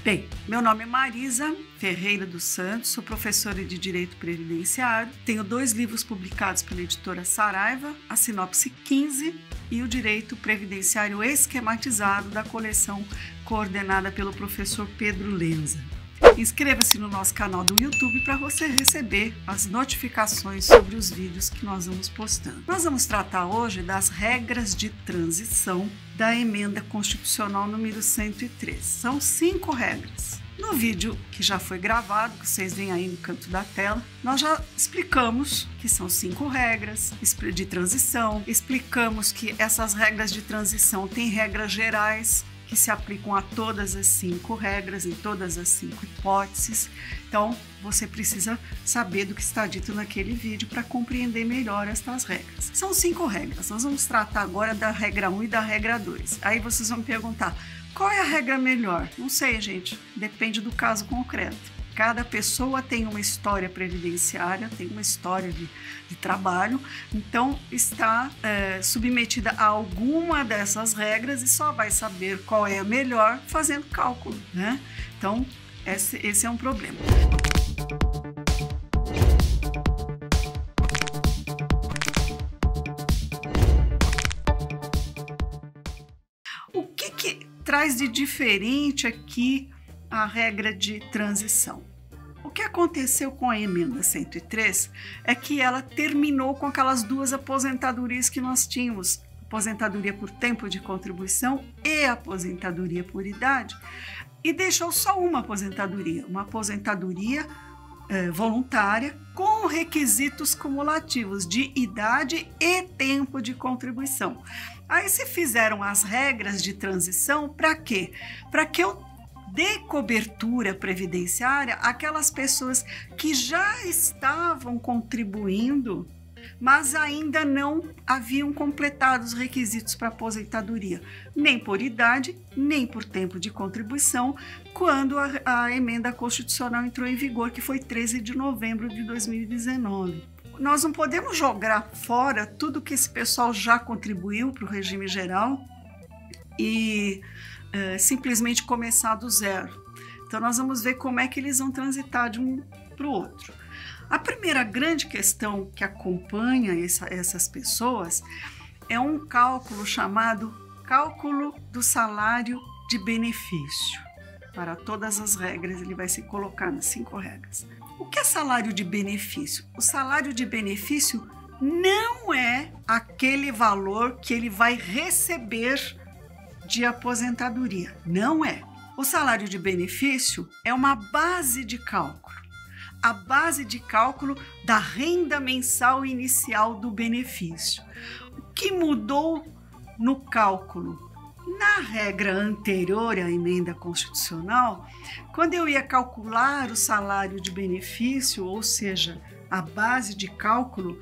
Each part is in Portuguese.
Bem, meu nome é Marisa Ferreira dos Santos, sou professora de Direito Previdenciário, tenho 2 livros publicados pela editora Saraiva, a Sinopse 15 e o Direito Previdenciário Esquematizado, da coleção coordenada pelo professor Pedro Lenza. Inscreva-se no nosso canal do YouTube para você receber as notificações sobre os vídeos que nós vamos postando. Nós vamos tratar hoje das regras de transição da Emenda Constitucional número 103. São 5 regras. No vídeo que já foi gravado, que vocês veem aí no canto da tela, nós já explicamos que são 5 regras de transição, explicamos que essas regras de transição têm regras gerais que se aplicam a todas as 5 regras, em todas as 5 hipóteses. Então, você precisa saber do que está dito naquele vídeo para compreender melhor estas regras. São 5 regras. Nós vamos tratar agora da regra 1 e da regra 2. Aí vocês vão me perguntar, qual é a regra melhor? Não sei, gente. Depende do caso concreto. Cada pessoa tem uma história previdenciária, tem uma história de trabalho, então está submetida a alguma dessas regras e só vai saber qual é a melhor fazendo cálculo, né? Então, esse é um problema. O que traz de diferente aqui a regra de transição? O que aconteceu com a Emenda 103 é que ela terminou com aquelas 2 aposentadorias que nós tínhamos, aposentadoria por tempo de contribuição e aposentadoria por idade, e deixou só uma aposentadoria voluntária com requisitos cumulativos de idade e tempo de contribuição. Aí se fizeram as regras de transição para quê? Para que eu dê cobertura previdenciária àquelas pessoas que já estavam contribuindo, mas ainda não haviam completado os requisitos para aposentadoria, nem por idade, nem por tempo de contribuição, quando a emenda constitucional entrou em vigor, que foi 13 de novembro de 2019. Nós não podemos jogar fora tudo que esse pessoal já contribuiu para o regime geral e simplesmente começar do zero. Então, nós vamos ver como é que eles vão transitar de um para o outro. A primeira grande questão que acompanha essas pessoas é um cálculo chamado cálculo do salário de benefício. Para todas as regras, ele vai se colocar nas 5 regras. O que é salário de benefício? O salário de benefício não é aquele valor que ele vai receber de aposentadoria. Não é. O salário de benefício é uma base de cálculo. A base de cálculo da renda mensal inicial do benefício. O que mudou no cálculo? Na regra anterior à emenda constitucional, quando eu ia calcular o salário de benefício, ou seja, a base de cálculo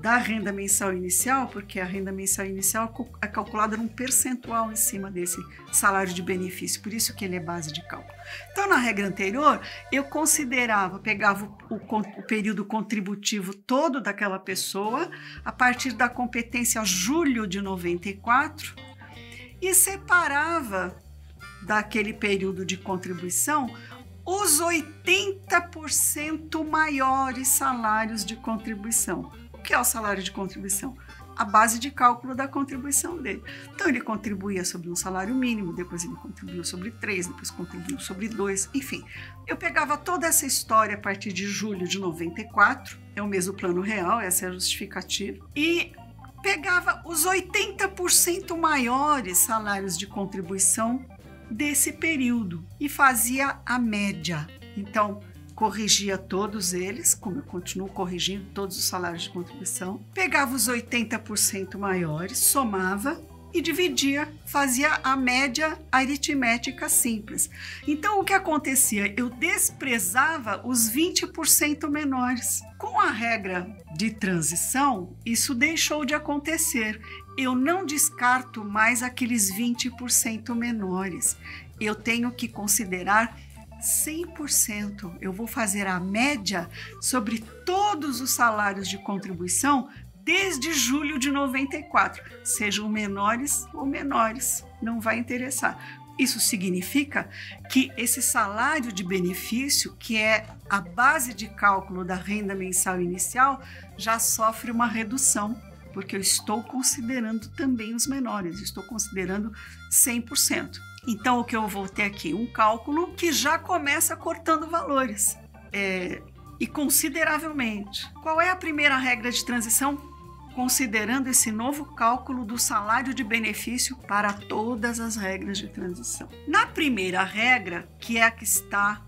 da renda mensal inicial, porque a renda mensal inicial é calculada num percentual em cima desse salário de benefício, por isso que ele é base de cálculo. Então, na regra anterior, eu pegava o período contributivo todo daquela pessoa, a partir da competência julho de 94, e separava daquele período de contribuição os 80% maiores salários de contribuição. O que é o salário de contribuição? A base de cálculo da contribuição dele. Então, ele contribuía sobre um salário mínimo, depois ele contribuiu sobre 3, depois contribuiu sobre 2, enfim. Eu pegava toda essa história a partir de julho de 94, é o mesmo plano real, essa é a justificativa, e pegava os 80% maiores salários de contribuição desse período e fazia a média. Então, corrigia todos eles, como eu continuo corrigindo todos os salários de contribuição, pegava os 80% maiores, somava e dividia, fazia a média aritmética simples. Então, o que acontecia? Eu desprezava os 20% menores. Com a regra de transição, isso deixou de acontecer. Eu não descarto mais aqueles 20% menores. Eu tenho que considerar 100%. Eu vou fazer a média sobre todos os salários de contribuição desde julho de 94, sejam menores ou menores, não vai interessar. Isso significa que esse salário de benefício, que é a base de cálculo da renda mensal inicial, já sofre uma redução, porque eu estou considerando também os menores, estou considerando 100%. Então, o que eu vou ter aqui? Um cálculo que já começa cortando valores, e consideravelmente. Qual é a primeira regra de transição? Considerando esse novo cálculo do salário de benefício para todas as regras de transição. Na primeira regra, que é a que está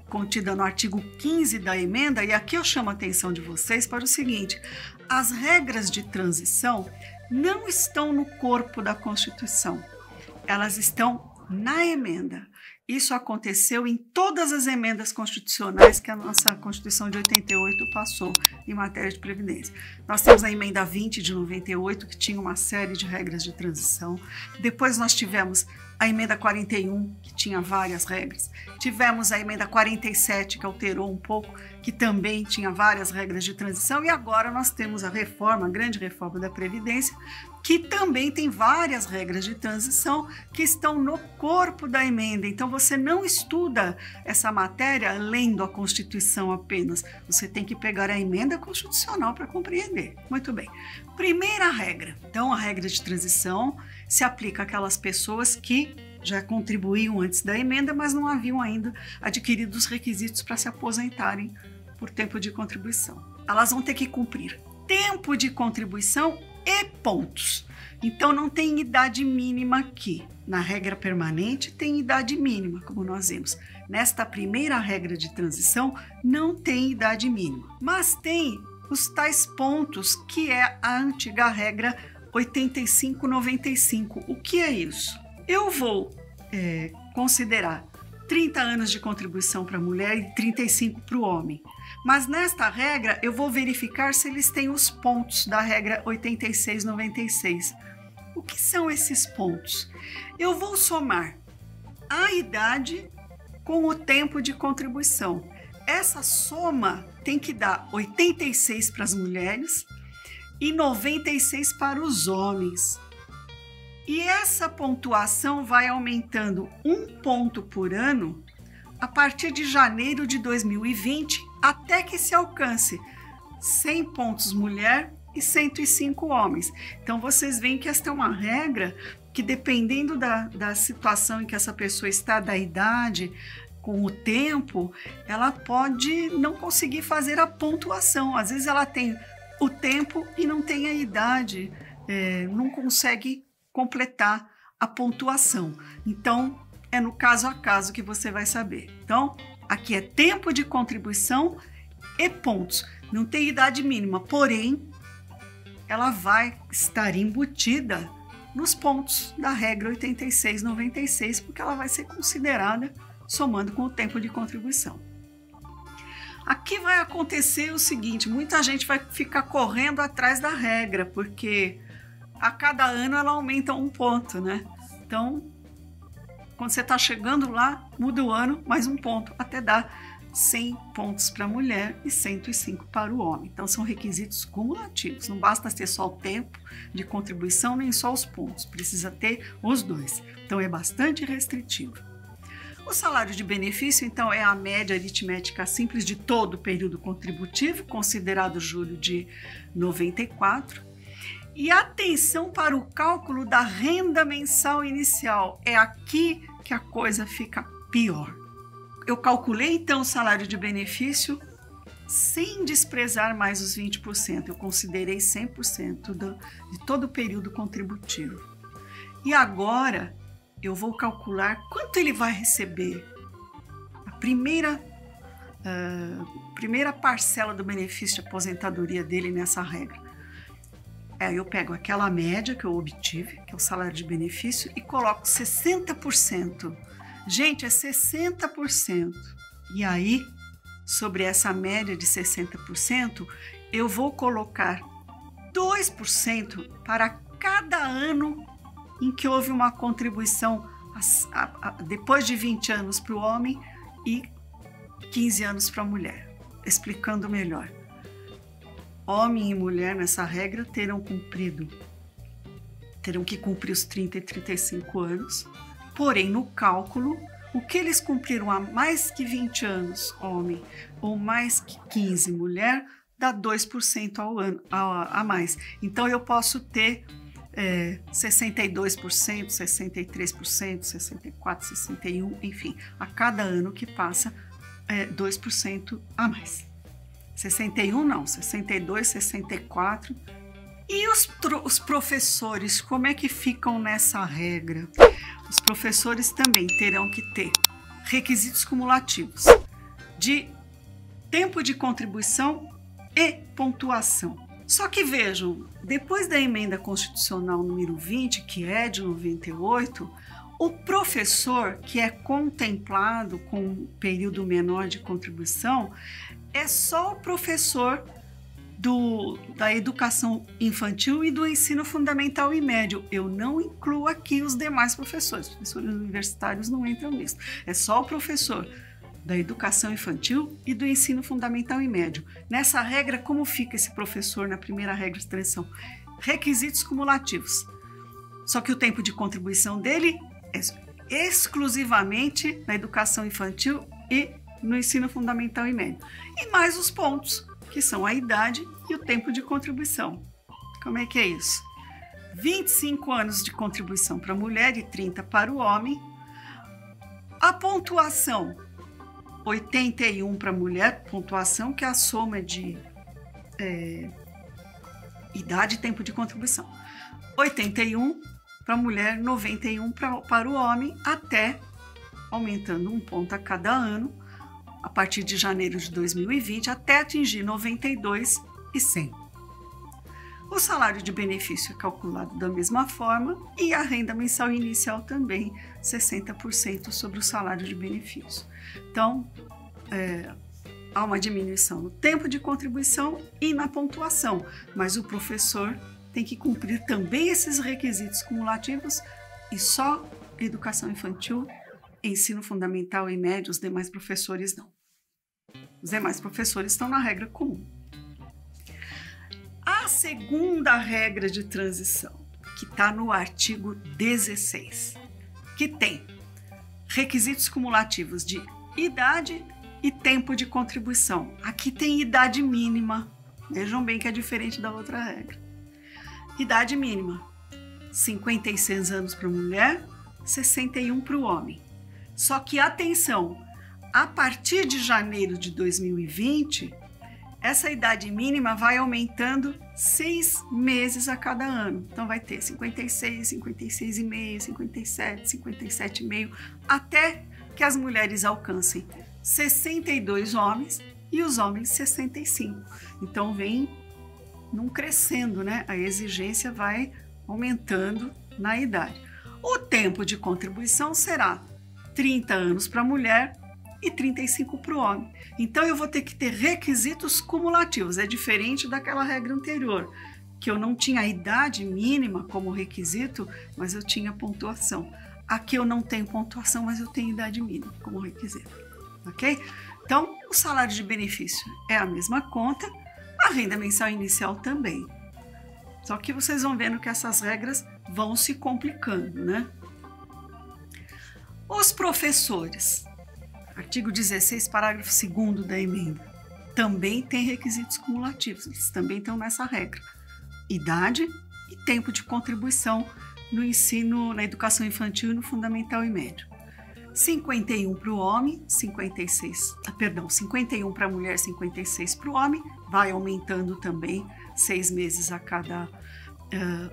contida no artigo 15 da emenda, e aqui eu chamo a atenção de vocês para o seguinte: as regras de transição não estão no corpo da Constituição, elas estão na emenda. Isso aconteceu em todas as emendas constitucionais que a nossa Constituição de 88 passou em matéria de previdência. Nós temos a emenda 20 de 98, que tinha uma série de regras de transição. Depois nós tivemos a emenda 41, que tinha várias regras. Tivemos a emenda 47, que alterou um pouco, que também tinha várias regras de transição. E agora nós temos a reforma, a grande reforma da Previdência, que também tem várias regras de transição que estão no corpo da emenda. Então, você não estuda essa matéria lendo a Constituição apenas. Você tem que pegar a emenda constitucional para compreender. Muito bem. Primeira regra. Então, a regra de transição se aplica àquelas pessoas que já contribuíam antes da emenda, mas não haviam ainda adquirido os requisitos para se aposentarem por tempo de contribuição. Elas vão ter que cumprir tempo de contribuição e pontos. Então, não tem idade mínima aqui. Na regra permanente, tem idade mínima, como nós vimos. Nesta primeira regra de transição, não tem idade mínima. Mas tem os tais pontos, que é a antiga regra 85-95. O que é isso? Eu vou considerar 30 anos de contribuição para a mulher e 35 para o homem. Mas nesta regra, eu vou verificar se eles têm os pontos da regra 86-96. O que são esses pontos? Eu vou somar a idade com o tempo de contribuição. Essa soma tem que dar 86 para as mulheres e 96 para os homens. E essa pontuação vai aumentando 1 ponto por ano a partir de janeiro de 2020, até que se alcance 100 pontos mulher e 105 homens. Então, vocês veem que esta é uma regra que, dependendo da situação em que essa pessoa está, da idade, com o tempo, ela pode não conseguir fazer a pontuação. Às vezes ela tem o tempo e não tem a idade, não consegue completar a pontuação. Então, é no caso a caso que você vai saber. Então, aqui é tempo de contribuição e pontos. Não tem idade mínima, porém, ela vai estar embutida nos pontos da regra 86-96, porque ela vai ser considerada somando com o tempo de contribuição. Aqui vai acontecer o seguinte: muita gente vai ficar correndo atrás da regra, porque a cada ano ela aumenta 1 ponto, né? Então, quando você está chegando lá, muda o ano, mais 1 ponto, até dar 100 pontos para a mulher e 105 para o homem. Então, são requisitos cumulativos. Não basta ter só o tempo de contribuição, nem só os pontos. Precisa ter os dois. Então, é bastante restritivo. O salário de benefício, então, é a média aritmética simples de todo o período contributivo, considerado julho de 94. E atenção para o cálculo da renda mensal inicial. É aqui que a coisa fica pior. Eu calculei, então, o salário de benefício sem desprezar mais os 20%. Eu considerei 100% de todo o período contributivo. E agora, eu vou calcular quanto ele vai receber. A primeira parcela do benefício de aposentadoria dele nessa regra. Eu pego aquela média que eu obtive, que é o salário de benefício, e coloco 60%. Gente, é 60%. E aí, sobre essa média de 60%, eu vou colocar 2% para cada ano em que houve uma contribuição depois de 20 anos para o homem e 15 anos para a mulher. Explicando melhor. Homem e mulher nessa regra terão que cumprir os 30 e 35 anos Porém, no cálculo, o que eles cumpriram há mais que 20 anos, homem, ou mais que 15, mulher, dá 2% ao ano a mais. Então, eu posso ter 62%, 63%, 64%, 61%, enfim, a cada ano que passa, 2% a mais. 61 não, 62, 64. E os professores, como é que ficam nessa regra? Os professores também terão que ter requisitos cumulativos de tempo de contribuição e pontuação. Só que vejam, depois da emenda constitucional número 20, que é de 98, o professor que é contemplado com um período menor de contribuição é só o professor da educação infantil e do ensino fundamental e médio. Eu não incluo aqui os demais professores. Os professores universitários não entram nisso. É só o professor da educação infantil e do ensino fundamental e médio. Nessa regra, como fica esse professor na primeira regra de transição? Requisitos cumulativos. Só que o tempo de contribuição dele é exclusivamente na educação infantil e no ensino fundamental e médio. E mais os pontos, que são a idade e o tempo de contribuição. Como é que é isso? 25 anos de contribuição para a mulher e 30 para o homem. A pontuação, 81 para a mulher, pontuação que é a soma de idade e tempo de contribuição. 81 para a mulher, 91 para o homem, até aumentando um ponto a cada ano, a partir de janeiro de 2020, até atingir 92 e 100. O salário de benefício é calculado da mesma forma e a renda mensal inicial também, 60% sobre o salário de benefício. Então, há uma diminuição no tempo de contribuição e na pontuação, mas o professor tem que cumprir também esses requisitos cumulativos e só educação infantil, ensino fundamental e médio, os demais professores não. Os demais professores estão na regra comum. A segunda regra de transição, que está no artigo 16, que tem requisitos cumulativos de idade e tempo de contribuição. Aqui tem idade mínima. Vejam bem que é diferente da outra regra. Idade mínima, 56 anos para a mulher, 61 para o homem. Só que, atenção, a partir de janeiro de 2020, essa idade mínima vai aumentando 6 meses a cada ano. Então, vai ter 56, 56,5, 57, 57,5, até que as mulheres alcancem 62 homens e os homens 65. Então, vem num crescendo, né? A exigência vai aumentando na idade. O tempo de contribuição será 30 anos para a mulher e 35 para o homem. Então, eu vou ter que ter requisitos cumulativos. É diferente daquela regra anterior, que eu não tinha a idade mínima como requisito, mas eu tinha pontuação. Aqui eu não tenho pontuação, mas eu tenho idade mínima como requisito. Ok? Então, o salário de benefício é a mesma conta, a renda mensal inicial também. Só que vocês vão vendo que essas regras vão se complicando, né? Os professores, artigo 16, parágrafo 2º da emenda, também tem requisitos cumulativos, eles também estão nessa regra. Idade e tempo de contribuição no ensino, na educação infantil e no fundamental e médio. 51 para o homem, 51 para a mulher, 56 para o homem, vai aumentando também 6 meses a cada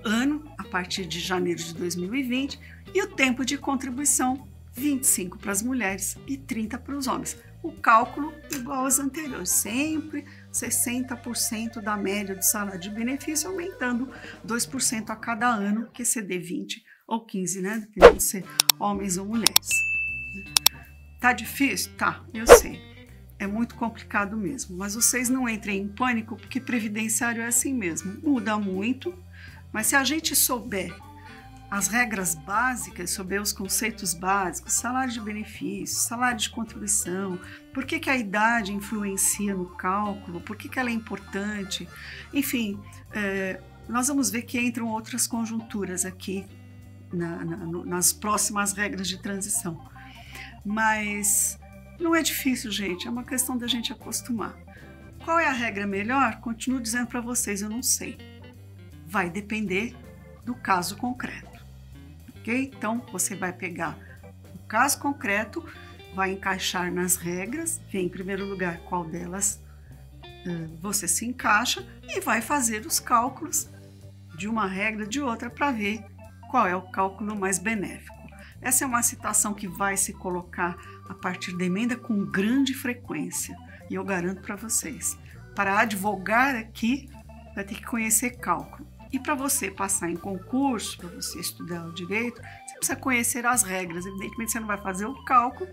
ano, a partir de janeiro de 2020, e o tempo de contribuição, 25 para as mulheres e 30 para os homens. O cálculo igual aos anteriores, sempre 60% da média do salário de benefício, aumentando 2% a cada ano, que exceder 20 ou 15, né? Dependendo de ser homens ou mulheres. Tá difícil? Tá, eu sei. É muito complicado mesmo, mas vocês não entrem em pânico, porque previdenciário é assim mesmo. Muda muito, mas se a gente souber as regras básicas, souber os conceitos básicos, salário de benefício, salário de contribuição, por que a idade influencia no cálculo, por que ela é importante, enfim, nós vamos ver que entram outras conjunturas aqui nas próximas regras de transição. Mas não é difícil, gente, é uma questão da gente acostumar. Qual é a regra melhor? Continuo dizendo para vocês, eu não sei. Vai depender do caso concreto, ok? Então, você vai pegar o caso concreto, vai encaixar nas regras, ver em primeiro lugar qual delas você se encaixa e vai fazer os cálculos de uma regra de outra para ver qual é o cálculo mais benéfico. Essa é uma situação que vai se colocar a partir da emenda com grande frequência. E eu garanto para vocês, para advogar aqui, vai ter que conhecer cálculo. E para você passar em concurso, para você estudar o direito, você precisa conhecer as regras. Evidentemente, você não vai fazer o cálculo,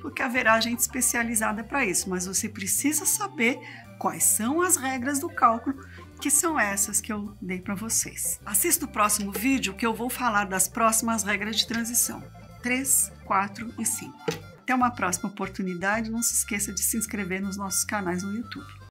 porque haverá gente especializada para isso. Mas você precisa saber quais são as regras do cálculo, que são essas que eu dei para vocês. Assista o próximo vídeo que eu vou falar das próximas regras de transição. 3, 4 e 5. Até uma próxima oportunidade. Não se esqueça de se inscrever nos nossos canais no YouTube.